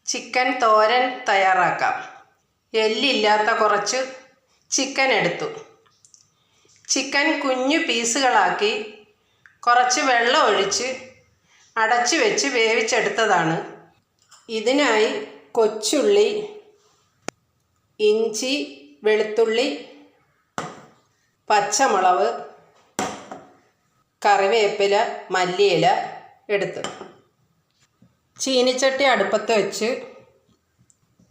Chicken തോരൻ തയ്യാറാക്കാം. എല്ലില്ലാത്ത കുറച്ച് chicken എടുത്തു. ചിക്കൻ കുഞ്ഞു പീസുകളാക്കി കുറച്ച് വെള്ളം ഒഴിച്ച് അടച്ചു വെച്ച് വേവിച്ചെടുത്തതാണ്. ഇതിനായി കൊച്ചുള്ളി, ഇഞ്ചി, വെളുത്തുള്ളി, പച്ചമുളക്, കറിവേപ്പില, മല്ലിയില എടുത്തു. ചീനിച്ചട്ടി അടുപ്പത്ത് വെച്ച്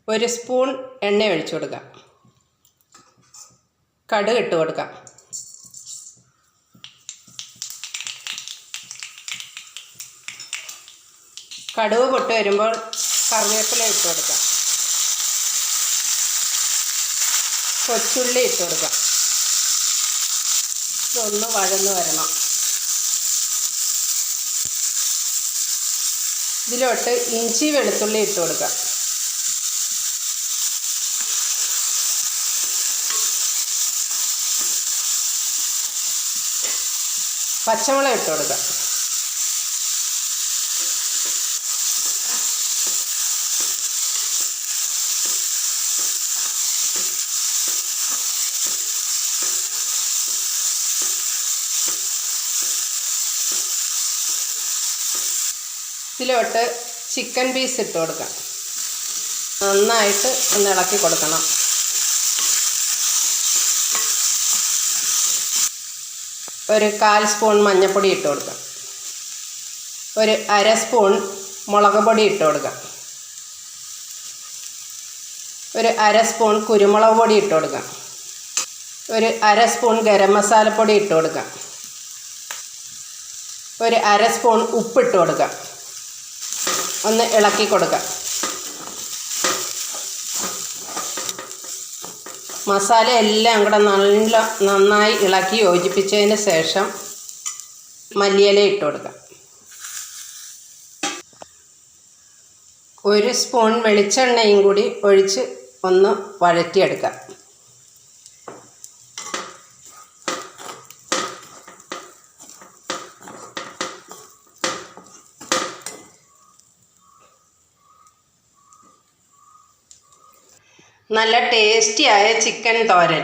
1 സ്പൂൺ എണ്ണ ഒഴിച്ചു കൊടുക്കാം. കടുക് ഇട്ട് കൊടുക്കാം. കടുക് പൊട്ടി വരുമ്പോൾ കറിവേപ്പില ഇട്ട് കൊടുക്കാം. കൊച്ചുള്ളി ഇട്ട് കൊടുക്കാം. ഇതൊന്ന് വഴന്ന് വരണം. ഇതിലോട്ട് ഇഞ്ചി, വെളുത്തുള്ളി ഇട്ട് കൊടുക്കാം. പച്ചമുളക് ഇട്ട് കൊടുക്കാം. ഇതിലോട്ട് ചിക്കൻ പീസ് ഇട്ട് കൊടുക്കാം. നന്നായിട്ട് ഒന്ന് ഇളക്കി കൊടുക്കണം. ഒരു 1/4 സ്പൂൺ മഞ്ഞൾപ്പൊടി ഇട്ട് കൊടുക്കാം. ഒരു 1/2 സ്പൂൺ മുളക് പൊടി ഇട്ട് കൊടുക്കാം. ഒരു 1/2 സ്പൂൺ കുരുമുളക് പൊടി ഇട്ട് കൊടുക്കാം. ഒരു 1/2 സ്പൂൺ ഗരം മസാലപ്പൊടി ഇട്ട് കൊടുക്കാം. ഒരു 1/2 സ്പൂൺ ഉപ്പിട്ട് കൊടുക്കാം. ഒന്ന് ഇളക്കി കൊടുക്കാം. മസാല എല്ലാം കൂടെ നന്നായി ഇളക്കി യോജിപ്പിച്ചതിന് ശേഷം മല്ലിയില ഇട്ട് കൊടുക്കാം. 1 സ്പൂൺ വെളിച്ചെണ്ണയും കൂടി ഒഴിച്ച് ഒന്ന് വഴറ്റിയെടുക്കാം. നല്ല ടേസ്റ്റിയായ ചിക്കൻ തോരൻ